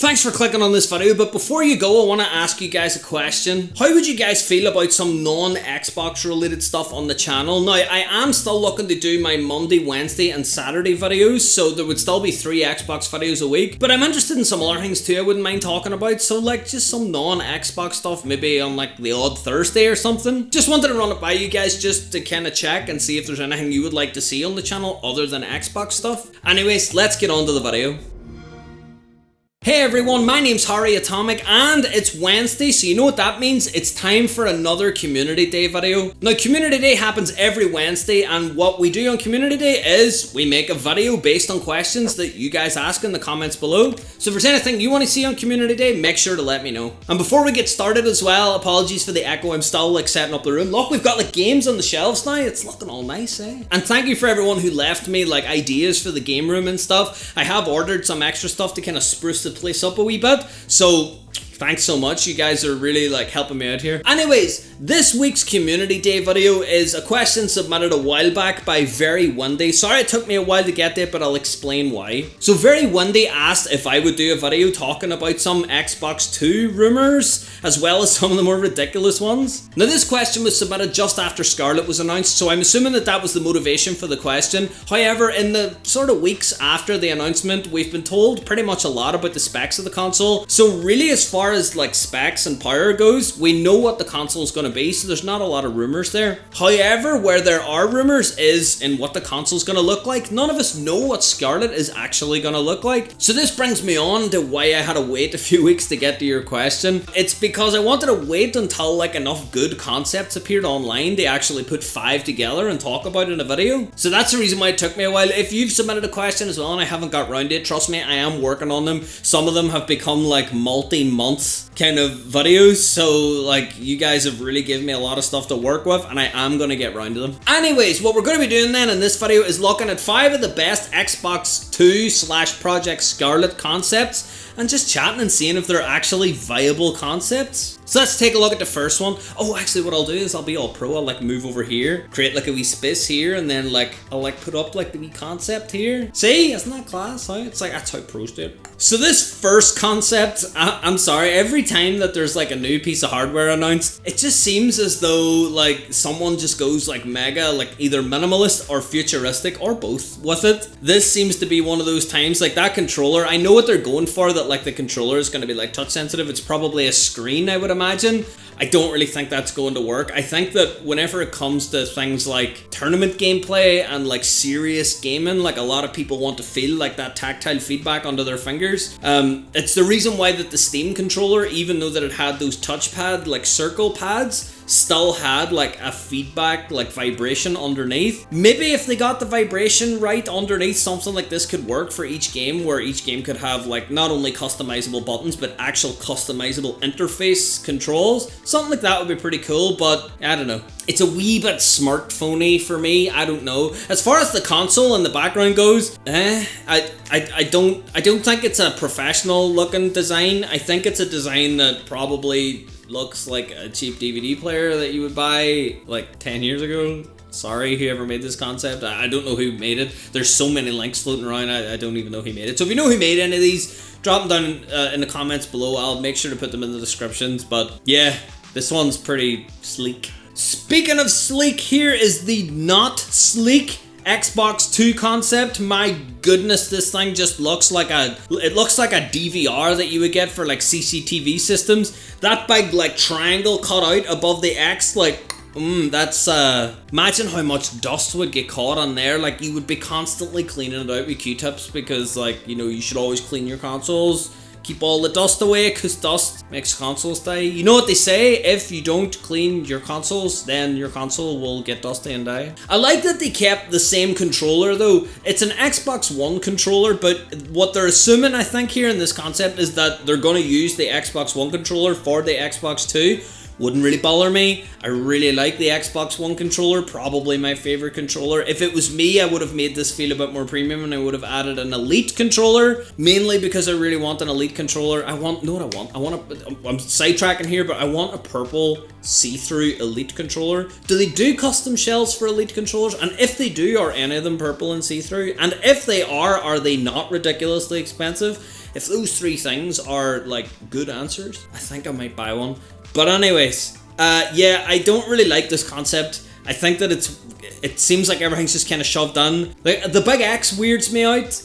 Thanks for clicking on this video, but before you go, I want to ask you guys a question. How would you guys feel about some non-Xbox related stuff on the channel? Now, I am still looking to do my Monday, Wednesday and Saturday videos, so there would still be 3 Xbox videos a week, but I'm interested in some other things too I wouldn't mind talking about, so like just some non-Xbox stuff, maybe on like the odd Thursday or something. Just wanted to run it by you guys just to kind of check and see if there's anything you would like to see on the channel other than Xbox stuff. Anyways, let's get on to the video. Hey everyone, my name's HarryAtomic and it's Wednesday, so you know what that means? It's time for another Community Day video. Now, Community Day happens every Wednesday, and what we do on Community Day is we make a video based on questions that you guys ask in the comments below. So if there's anything you want to see on Community Day, make sure to let me know. And before we get started as well, apologies for the echo, I'm still like setting up the room. Look, we've got like games on the shelves now, it's looking all nice, eh? And thank you for everyone who left me like ideas for the game room and stuff. I have ordered some extra stuff to kind of spruce the place up a wee bit, so thanks so much. You guys are really like helping me out here. Anyways, this week's Community Day video is a question submitted a while back by Very Windy. Sorry it took me a while to get there, but I'll explain why. So Very Windy asked if I would do a video talking about some Xbox 2 rumors, as well as some of the more ridiculous ones. Now, this question was submitted just after Scarlett was announced, so I'm assuming that that was the motivation for the question. However, in the sort of weeks after the announcement, we've been told pretty much a lot about the specs of the console. So really, as far as like specs and power goes, we know what the console is going to be, so there's not a lot of rumors there. However, where there are rumors is in what the console is going to look like. None of us know what Scarlett is actually going to look like. So this brings me on to why I had to wait a few weeks to get to your question. It's because I wanted to wait until like enough good concepts appeared online to actually put 5 together and talk about it in a video. So that's the reason why it took me a while. If you've submitted a question as well and I haven't got round to it, trust me, I am working on them. Some of them have become like multi-month kind of videos, so like you guys have really given me a lot of stuff to work with, and I am going to get round to them. Anyways, what we're going to be doing then in this video is looking at 5 of the best Xbox 2 / Project Scarlett concepts and just chatting and seeing if they're actually viable concepts. So let's take a look at the first one. Oh, actually what I'll do is I'll be all pro. I'll like move over here, create like a wee space here, and then like I'll like put up like the wee concept here. See, isn't that class? Huh? It's like that's how pros do it. So this first concept, I'm sorry, every time that there's like a new piece of hardware announced, it just seems as though like someone just goes like mega, like either minimalist or futuristic or both with it. This seems to be one of those times. Like that controller, I know what they're going for, that like the controller is going to be like touch sensitive. It's probably a screen, I would imagine. I don't really think that's going to work. I think that whenever it comes to things like tournament gameplay and like serious gaming, like a lot of people want to feel like that tactile feedback under their fingers. It's the reason why that the Steam controller, even though that it had those touchpad like circle pads, still had like a feedback like vibration underneath. Maybe if they got the vibration right underneath, something like this could work for each game, where each game could have like not only customizable buttons but actual customizable interface controls. Something like that would be pretty cool, but I don't know. It's a wee bit smartphone-y for me. I don't know. As far as the console and the background goes, I don't think it's a professional looking design. I think it's a design that probably looks like a cheap DVD player that you would buy like 10 years ago. Sorry, whoever made this concept. I don't know who made it. There's so many links floating around, I don't even know who made it. So if you know who made any of these, drop them down in the comments below. I'll make sure to put them in the descriptions. But yeah, this one's pretty sleek. Speaking of sleek, here is the not sleek Xbox 2 concept. My goodness, this thing just looks like a DVR that you would get for like CCTV systems. That big like triangle cut out above the X, like that's imagine how much dust would get caught on there. Like you would be constantly cleaning it out with Q-tips, because like, you know, you should always clean your consoles. Keep all the dust away, because dust makes consoles die. You know what they say, if you don't clean your consoles, then your console will get dusty and die. I like that they kept the same controller though. It's an Xbox One controller, but what they're assuming, I think, here in this concept is that they're going to use the Xbox One controller for the Xbox 2. Wouldn't really bother me. I really like the Xbox One controller, probably my favorite controller. If it was me, I would have made this feel a bit more premium and I would have added an Elite controller, mainly because I really want an Elite controller. I'm sidetracking here, but I want a purple see-through Elite controller. Do they do custom shells for Elite controllers? And if they do, are any of them purple and see-through? And if they are they not ridiculously expensive? if those three things are like good answers, I think I might buy one. But anyways, yeah, I don't really like this concept. I think that it seems like everything's just kind of shoved in. Like, the big X weirds me out.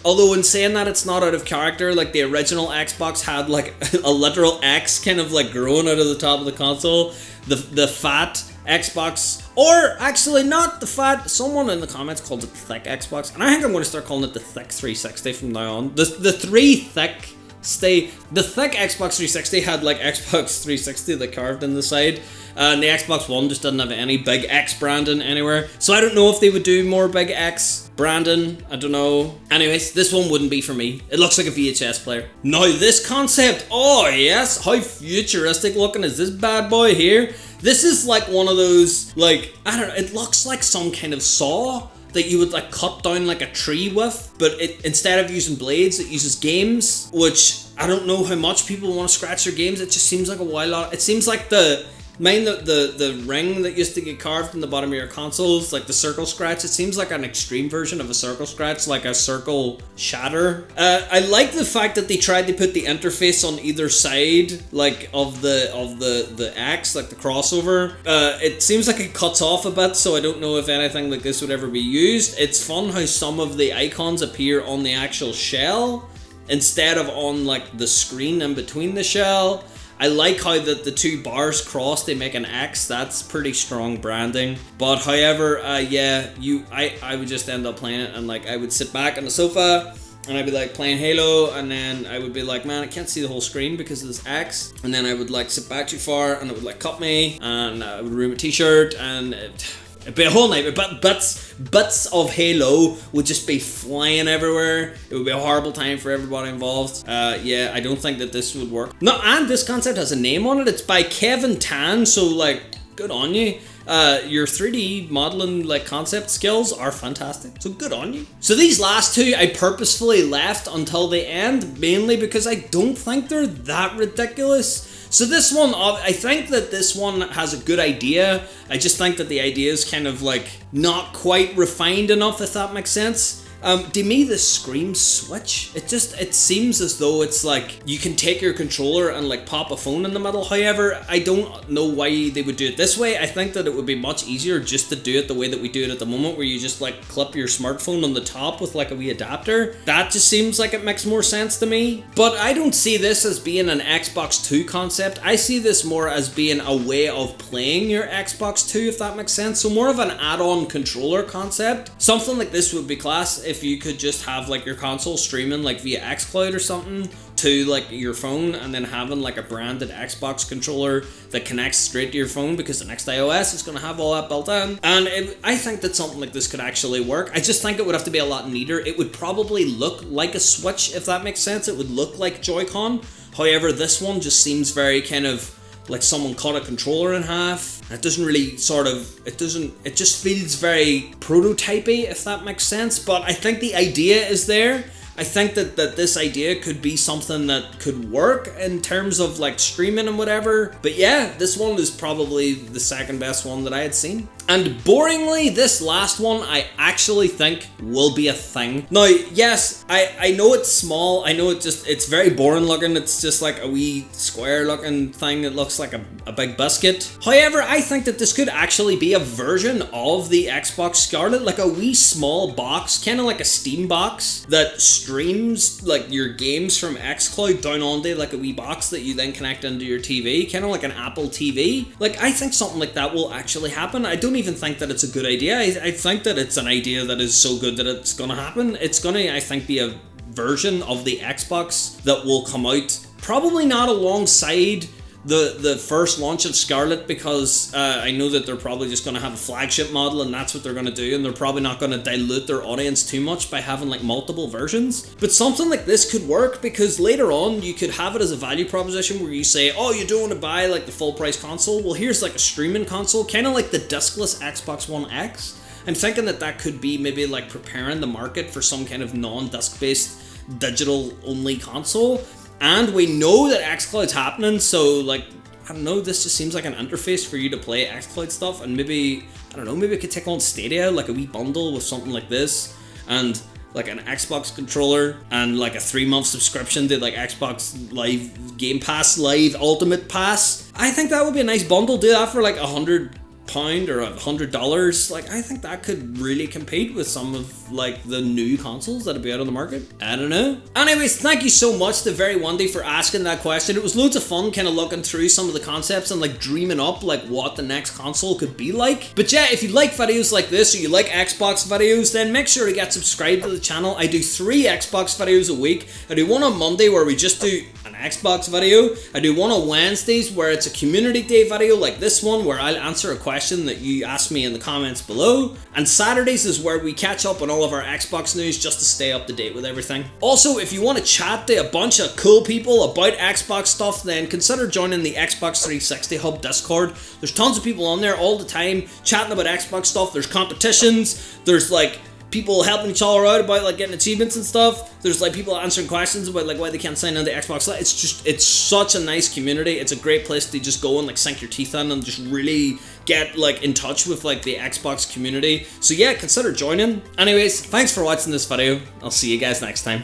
Although in saying that, it's not out of character. Like, the original Xbox had like a literal X kind of like growing out of the top of the console. The fat Xbox, or actually not the fat, someone in the comments called it thick Xbox, and I think I'm going to start calling it the thick 360 from now on. The thick Xbox 360 had like Xbox 360 that carved in the side, and the Xbox One just didn't have any big X branding anywhere. So I don't know if they would do more big X branding, I don't know. Anyways, this one wouldn't be for me. It looks like a VHS player. Now this concept, oh yes, how futuristic looking is this bad boy here? This is like one of those, like, I don't know, it looks like some kind of saw that you would like cut down like a tree with, but it, instead of using blades, it uses games, which I don't know how much people want to scratch their games. It just seems like a wild lot. It seems like the ring that used to get carved in the bottom of your consoles, like the circle scratch, it seems like an extreme version of a circle scratch, like a circle shatter. I like the fact that they tried to put the interface on either side, like of the X, like the crossover. It seems like it cuts off a bit, so I don't know if anything like this would ever be used. It's fun how some of the icons appear on the actual shell instead of on like the screen in between the shell. I like how that the two bars cross, they make an X. That's pretty strong branding. But however, yeah, I would just end up playing it, and like I would sit back on the sofa and I'd be like playing Halo, and then I would be like, man, I can't see the whole screen because of this X. And then I would like sit back too far and it would like cut me, and I would ruin my t-shirt, and it'd be a whole night. But bits of Halo would just be flying everywhere. It would be a horrible time for everybody involved. Yeah, I don't think that this would work. No, and this concept has a name on it. It's by Kevin Tan, so like, good on you. Your 3D modeling like concept skills are fantastic, so good on you. So these last two I purposefully left until the end, mainly because I don't think they're that ridiculous. So this one, I think that this one has a good idea. I just think that the idea is kind of like not quite refined enough, if that makes sense. To me, this screams Switch. It seems as though it's like you can take your controller and like pop a phone in the middle. However, I don't know why they would do it this way. I think that it would be much easier just to do it the way that we do it at the moment, where you just like clip your smartphone on the top with like a wee adapter. That just seems like it makes more sense to me. But I don't see this as being an Xbox 2 concept. I see this more as being a way of playing your Xbox 2, if that makes sense. So more of an add-on controller concept. Something like this would be class if you could just have like your console streaming like via xCloud or something to like your phone, and then having like a branded Xbox controller that connects straight to your phone, because the next iOS is going to have all that built in. And I think that something like this could actually work. I just think it would have to be a lot neater. It would probably look like a Switch, if that makes sense. It would look like Joy-Con. However, this one just seems very kind of like someone cut a controller in half. It doesn't really it just feels very prototypey, if that makes sense. But I think the idea is there. I think that this idea could be something that could work in terms of like streaming and whatever. But yeah, this one is probably the second best one that I had seen. And boringly, this last one I actually think will be a thing. Now, yes, I know it's small. I know it's very boring looking. It's just like a wee square looking thing that looks like a big biscuit. However, I think that this could actually be a version of the Xbox Scarlett, like a wee small box, kind of like a Steam box that streams like your games from xCloud down onto like a wee box that you then connect into your TV, kind of like an Apple TV. Like, I think something like that will actually happen. I don't even think that it's a good idea. I think that it's an idea that is so good that it's gonna happen. It's gonna, I think, be a version of the Xbox that will come out, probably not alongside the first launch of Scarlett, because I know that they're probably just going to have a flagship model and that's what they're going to do, and they're probably not going to dilute their audience too much by having like multiple versions. But something like this could work, because later on you could have it as a value proposition where you say, oh, you don't want to buy like the full price console, well here's like a streaming console, kind of like the discless Xbox One X. I'm thinking that that could be maybe like preparing the market for some kind of non-disc based digital only console. And we know that xCloud's happening, so like, I don't know, this just seems like an interface for you to play xCloud stuff, and maybe, I don't know, maybe it could take on Stadia, like a wee bundle with something like this. And like an Xbox controller and like a 3-month subscription to like Xbox Live Game Pass Live Ultimate Pass, I think that would be a nice bundle. Do that for like £100 or $100. Like, I think that could really compete with some of like the new consoles that'll be out on the market. I don't know. Anyways, thank you so much to Very Wendy for asking that question. It was loads of fun kind of looking through some of the concepts and like dreaming up like what the next console could be like. But yeah, if you like videos like this or you like Xbox videos, then make sure to get subscribed to the channel. I do 3 Xbox videos a week. I do one on Monday where we just do an Xbox video. I do one on Wednesdays where it's a community day video like this one where I'll answer a question that you asked me in the comments below. And Saturdays is where we catch up on all of our Xbox news just to stay up to date with everything. Also, if you want to chat to a bunch of cool people about Xbox stuff, then consider joining the Xbox 360 Hub Discord. There's tons of people on there all the time chatting about Xbox stuff. There's competitions. There's like people helping each other out about like getting achievements and stuff. There's like people answering questions about like why they can't sign into Xbox Live. It's such a nice community. It's a great place to just go and like sink your teeth in and just really get like in touch with like the Xbox community. So yeah, consider joining. Anyways, thanks for watching this video. I'll see you guys next time.